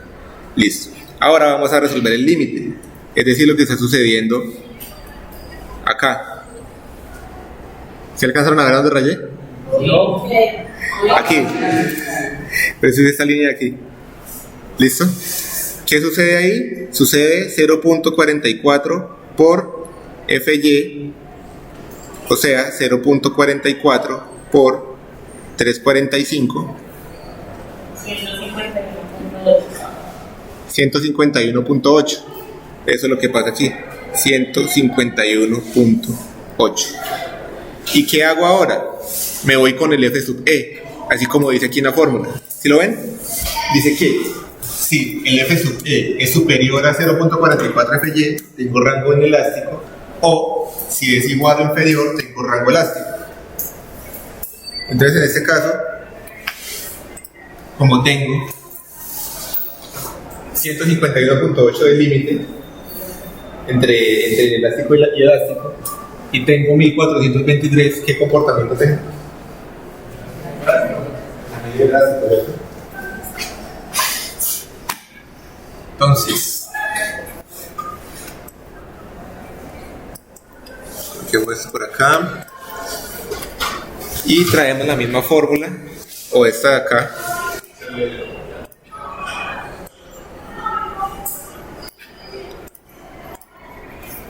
Speaker 1: Listo. Ahora vamos a resolver el límite, es decir, lo que está sucediendo acá. ¿Se alcanzaron a ver dónde rayé?
Speaker 4: No.
Speaker 1: Aquí. Pero es esta línea de aquí. ¿Listo? ¿Qué sucede ahí? Sucede 0.44 por FY, o sea, 0.44 por 345, 151.8. Eso es lo que pasa aquí, 151.8. ¿Y qué hago ahora? Me voy con el F sub E, así como dice aquí en la fórmula. ¿Sí lo ven? Dice que si el F sub E es superior a 0.44 FY, tengo rango inelástico, o si es igual o inferior, tengo rango elástico. Entonces, en este caso, como tengo 151.8 de límite entre elástico y elástico, y tengo 1423, ¿qué comportamiento tengo? Elástico, ¿verdad? Entonces, coloquemos esto por acá y traemos la misma fórmula, o esta de acá,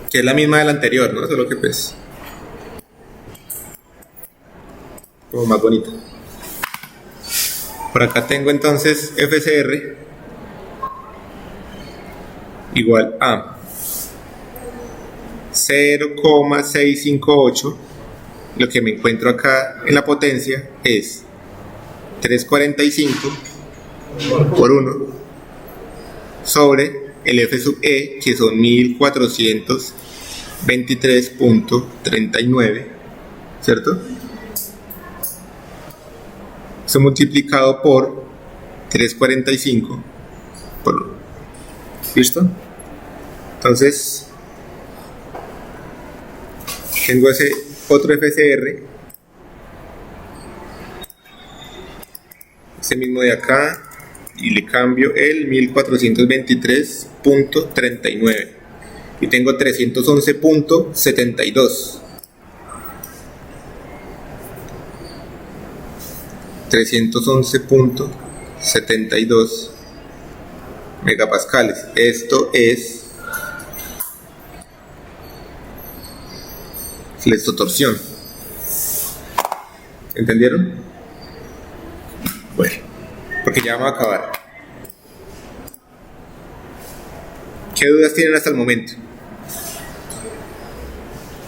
Speaker 1: que es la misma de la anterior, ¿no? Solo que pues como más bonita. Por acá tengo entonces FCR igual a 0,658. Lo que me encuentro acá en la potencia es 345 por 1 sobre el F sub E, que son 1423.39, ¿cierto? Eso multiplicado por 345 por 1. ¿Listo? Entonces, tengo ese otro FCR, ese mismo de acá, y le cambio el 1423.39 y tengo 311.72. 311.72 megapascales. Esto es flexotorsión. ¿Entendieron? Bueno, porque ya vamos a acabar. ¿Qué dudas tienen hasta el momento?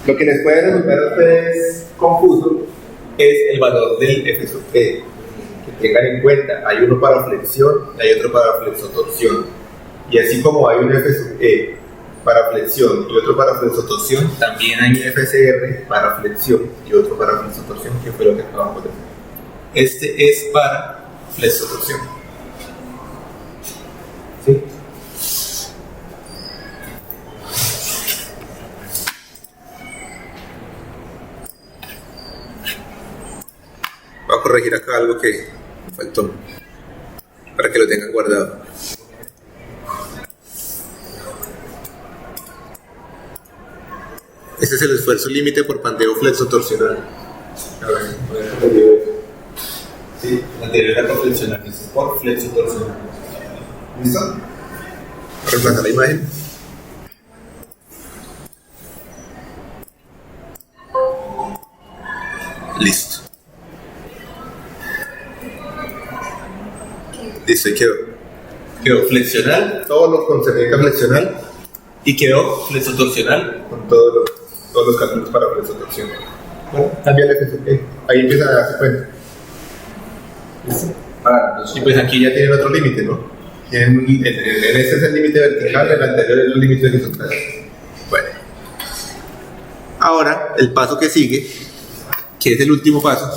Speaker 1: Lo que les puede resultar a ustedes confuso es el valor del F sub E. Que tengan en cuenta, hay uno para flexión y hay otro para flexotorsión. Y así como hay un F sub E para flexión y otro para flexotorsión, también hay un FCR para flexión y otro para flexotorsión, que fue lo que acabamos de hacer. Este es para flexotorsión. ¿Sí? Voy a corregir acá algo que me faltó para que lo tengan guardado. Este es el esfuerzo límite por pandeo flexotorsional. Sí, el anterior era por flexional, este es por flexotorsional. ¿Listo? Voy a reemplazar la imagen. Listo. Listo, y quedó flexional, todo lo concerniente a flexional, y quedó flexotorsional con todos los cálculos para flexotorsión. Bueno, cambia el F sub E. Ahí empieza a darse cuenta. ¿Listo? Y pues aquí ya tienen otro límite, ¿no? En este es el límite vertical, en el anterior es el límite horizontal. Bueno. Ahora, el paso que sigue, que es el último paso,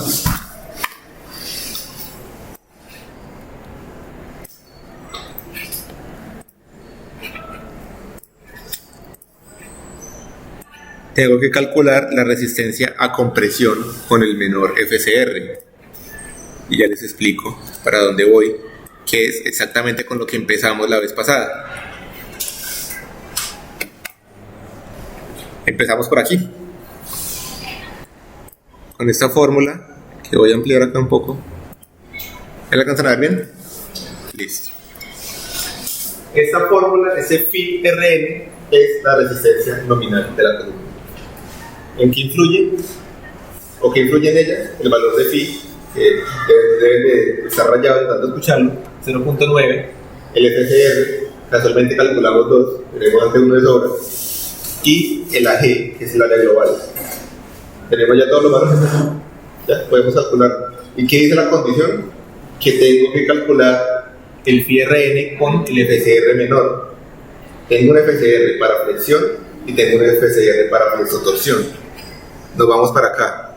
Speaker 1: tengo que calcular la resistencia a compresión con el menor FCR. Y ya les explico para dónde voy, que es exactamente con lo que empezamos la vez pasada. Empezamos por aquí. Con esta fórmula, que voy a ampliar acá un poco. ¿Me la alcanzan a ver bien? Listo. Esta fórmula, ese phi Rn, es la resistencia nominal de la columna. ¿En qué influye? ¿O qué influye en ella? El valor de phi, que debe de estar rayado de tanto escucharlo, 0.9. El FCR, casualmente calculamos 2, tenemos antes uno de sobra. Y el AG, que es el área global. Tenemos ya todos los valores, ya podemos calcular. ¿Y qué dice la condición? Que tengo que calcular el phi Rn con el FCR menor. Tengo un FCR para flexión y tengo un FCR para flexotorsión. Nos vamos para acá,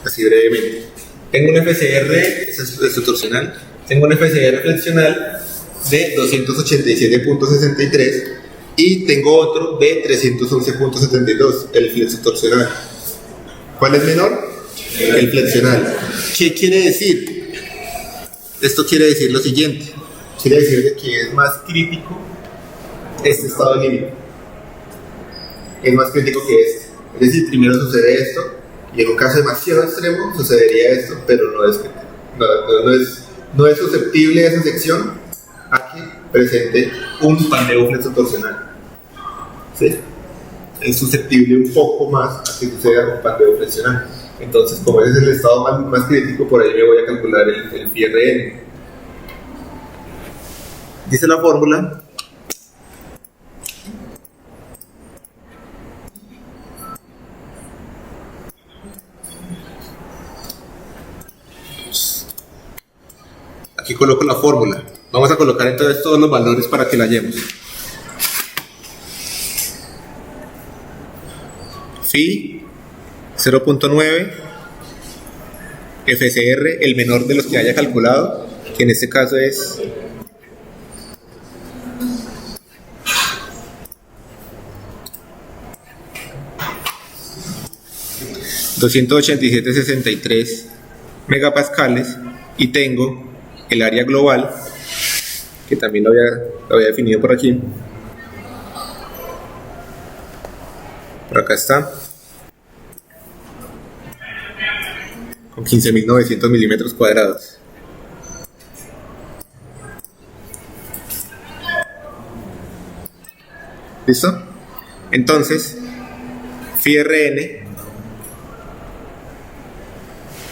Speaker 1: así brevemente. Tengo un FCR, ese es flexotorsional. Tengo un FCR flexional de 287.63 y tengo otro de 311.72, el flexotorsional. ¿Cuál es menor? El flexional. ¿Qué quiere decir? Esto quiere decir lo siguiente. Quiere decir que es más crítico este estado límite. Es más crítico que este. Es decir, primero sucede esto y en un caso demasiado extremo sucedería esto, pero no es susceptible esa sección a que presente un pandeo flexotorsional. ¿Sí? Es susceptible un poco más a que suceda un pandeo flexional. Entonces, como ese es el estado más crítico, por ahí me voy a calcular el phi Rn. Dice la fórmula. Aquí coloco la fórmula. Vamos a colocar entonces todos los valores para que la hallemos. Phi 0.9, FCR, el menor de los que haya calculado, que en este caso es 287.63 megapascales, y tengo el área global, que también lo había definido por aquí. Por acá está, con 15.900 milímetros cuadrados. ¿Listo? Entonces, phi Rn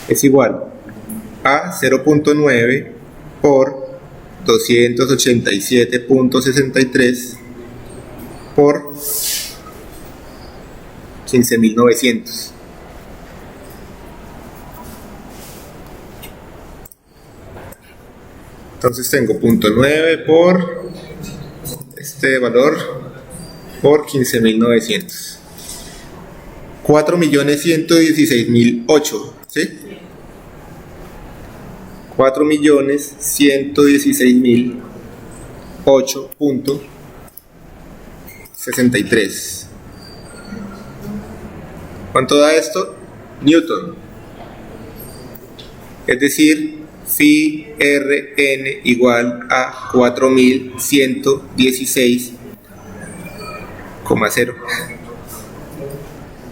Speaker 1: es igual a 0.9 por 287.63 por 15.900. Entonces tengo 0.9 por este valor por 15.900. 4.116.008, ¿sí? 4.116.008.63. ¿Cuánto da esto? Newton. Es decir, phi Rn igual a 4.116,0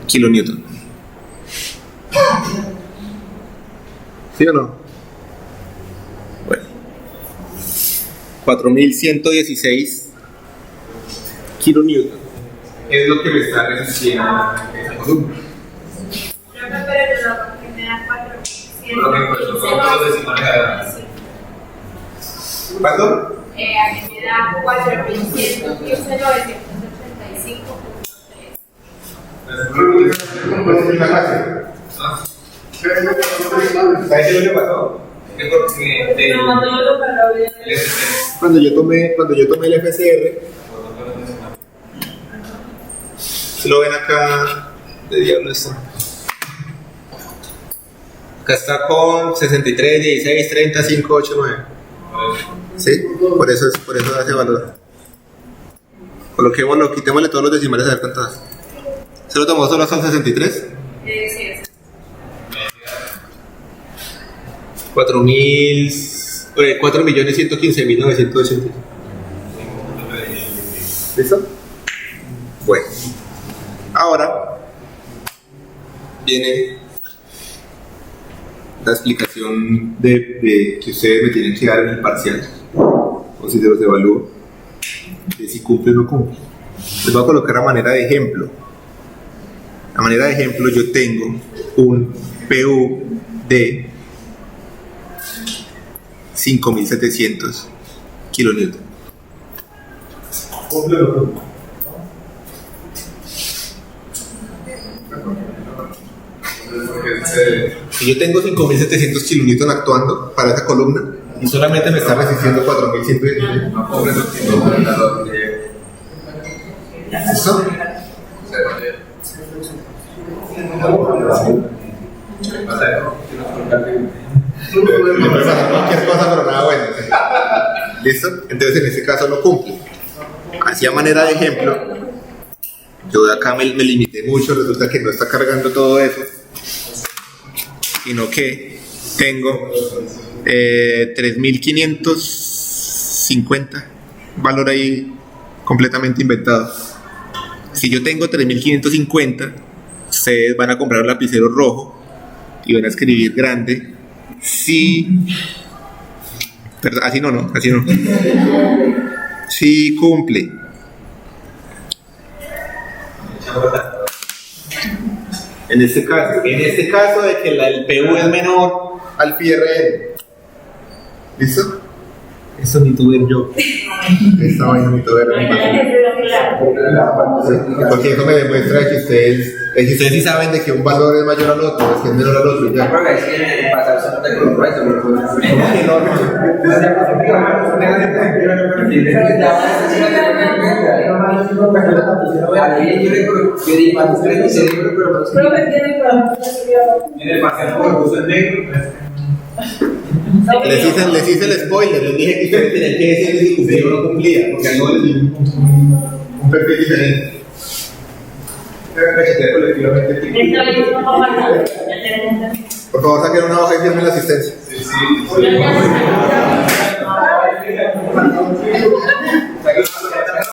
Speaker 1: kilonewton. ¿Sí o no? Bueno, 4.116 kilonewton es lo que me está resistiendo esa columna. ¿Cuánto?
Speaker 2: A mí me da 4.115.85.3.
Speaker 1: ¿Sabes qué es lo que pasó? Cuando yo tomé el FCR, si lo ven acá, de diablo está. Acá está con 63, 16, 30, 5, 8, 9. ¿Sí? Por eso hace valor. Coloquémoslo, quitémosle todos los decimales a ver cuánto hace. ¿Se lo tomó solo hasta el 63?
Speaker 2: Sí, es.
Speaker 1: 4.115.980. ¿Listo? Bueno. Ahora viene la explicación de que ustedes me tienen que dar en el parcial. O o si se los evalúo de si cumple o no cumple. Les voy a colocar a manera de ejemplo. A manera de ejemplo, yo tengo un PU de 5700 kilonewton.
Speaker 5: ¿Cumple o no cumple?
Speaker 1: Si yo tengo 5700 kilonewton actuando para esa columna y solamente me está resistiendo 4100,
Speaker 3: No cumple su tipo de valor de
Speaker 1: ¿listo? Me puede pasar cualquier cosa, pero nada bueno. ¿Listo? Entonces en este caso no cumple. Así a manera de ejemplo, yo de acá me limité mucho, resulta que no está cargando todo eso, sino que tengo 3550, valor ahí completamente inventado. Si yo tengo 3550, ustedes van a comprar un lapicero rojo y van a escribir grande. Sí, perdón, así no, así no. Sí cumple. En este caso de que el PU es menor al PRN. ¿Listo? Eso necesito ver yo. Esta vaina necesito ver. Porque eso me demuestra que ustedes sí saben de que un valor es mayor al otro, es que es menor al otro. Ya.
Speaker 4: Yo creo que es que pasarse no te con eso, pero
Speaker 1: ¿Cómo que no?
Speaker 4: yo digo, antes de mi cerebro, pero
Speaker 3: Tiene parcial por uso en negro.
Speaker 1: Les hice el spoiler, les dije que ustedes tenían que decir si cumplía o no cumplía, porque algo les di un perfil diferente. Por favor, saquen una hoja y firmen la asistencia.
Speaker 3: Sí, sí.